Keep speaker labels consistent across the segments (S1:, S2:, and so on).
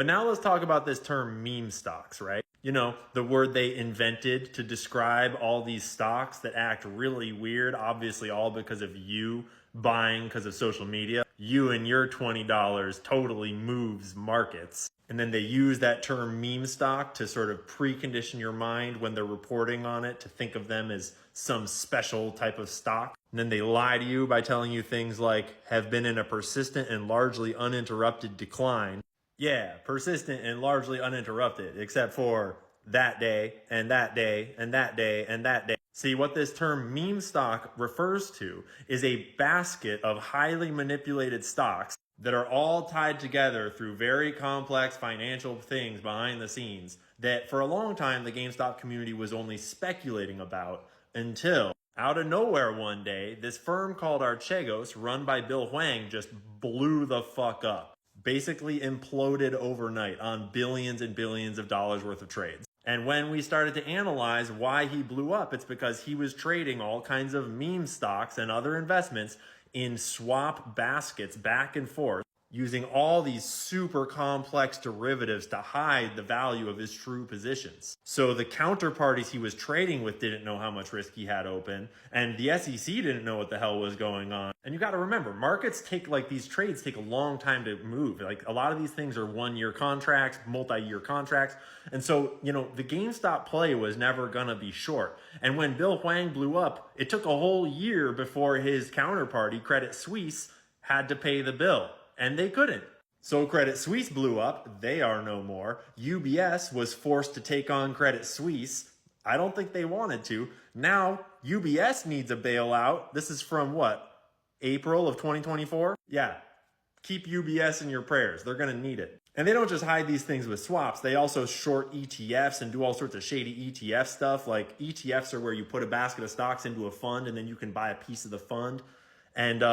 S1: But now let's talk about this term meme stocks, right? You know, the word they invented to describe all these stocks that act really weird, obviously all because of you buying because of social media. You and your $20 totally moves markets. And then they use that term meme stock to sort of precondition your mind when they're reporting on it to think of them as some special type of stock. And then they lie to you by telling you things like have been in a persistent and largely uninterrupted decline. Yeah, persistent and largely uninterrupted, except for that day and that day and that day and that day. See, what this term meme stock refers to is a basket of highly manipulated stocks that are all tied together through very complex financial things behind the scenes that for a long time the GameStop community was only speculating about until out of nowhere one day, this firm called Archegos, run by Bill Huang, just blew the fuck up. Basically imploded overnight on billions and billions of dollars worth of trades. And when we started to analyze why he blew up, it's because he was trading all kinds of meme stocks and other investments in swap baskets back and forth, using all these super complex derivatives to hide the value of his true positions. So the counterparties he was trading with didn't know how much risk he had open, and the SEC didn't know what the hell was going on. And you got to remember, markets take, like, these trades take a long time to move. Like, a lot of these things are 1-year contracts, multi-year contracts. And so, you know, the GameStop play was never gonna be short. And when Bill Huang blew up, it took a whole year before his counterparty, Credit Suisse, had to pay the bill. And they couldn't. So Credit Suisse blew up. They are no more. UBS was forced to take on Credit Suisse. I don't think they wanted to. Now UBS needs a bailout. This is from what? April of 2024? Yeah. Keep UBS in your prayers. They're going to need it. And they don't just hide these things with swaps. They also short ETFs and do all sorts of shady ETF stuff. Like ETFs are where you put a basket of stocks into a fund and then you can buy a piece of the fund. And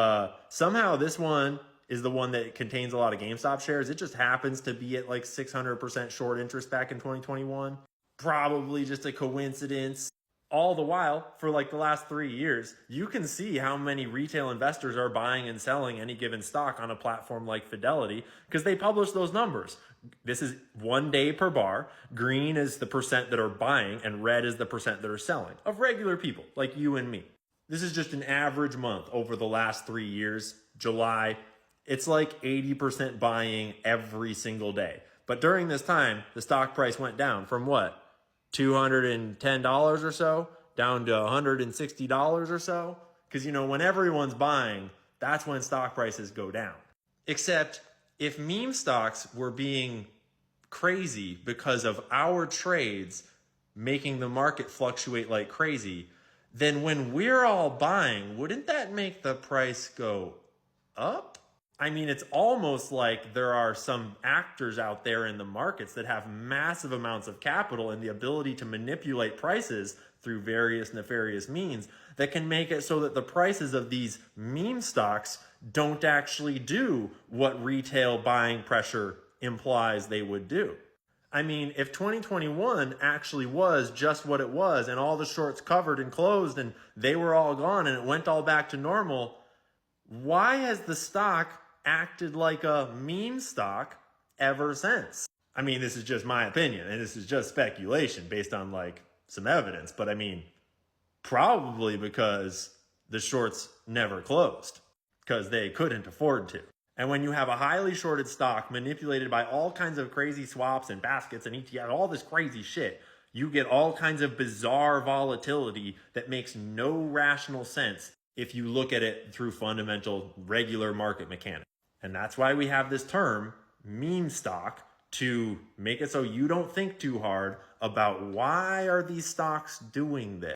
S1: somehow this one is the one that contains a lot of GameStop shares. It just happens to be at like 600% short interest back in 2021. Probably just a coincidence. All the while, for like the last 3 years, you can see how many retail investors are buying and selling any given stock on a platform like Fidelity because they publish those numbers. This is 1 day per bar. Green is the percent that are buying and red is the percent that are selling of regular people like you and me. This is just an average month over the last 3 years. July, it's like 80% buying every single day. But during this time, the stock price went down from what? $210 or so down to $160 or so. Because, you know, when everyone's buying, that's when stock prices go down. Except if meme stocks were being crazy because of our trades making the market fluctuate like crazy, then when we're all buying, wouldn't that make the price go up? I mean, it's almost like there are some actors out there in the markets that have massive amounts of capital and the ability to manipulate prices through various nefarious means that can make it so that the prices of these meme stocks don't actually do what retail buying pressure implies they would do. I mean, if 2021 actually was just what it was and all the shorts covered and closed and they were all gone and it went all back to normal, why has the stock acted like a meme stock ever since? I mean, this is just my opinion and this is just speculation based on like some evidence, but I mean, probably because the shorts never closed because they couldn't afford to. And when you have a highly shorted stock manipulated by all kinds of crazy swaps and baskets and ETFs, all this crazy shit, you get all kinds of bizarre volatility that makes no rational sense if you look at it through fundamental regular market mechanics. And that's why we have this term, meme stock, to make it so you don't think too hard about why are these stocks doing this.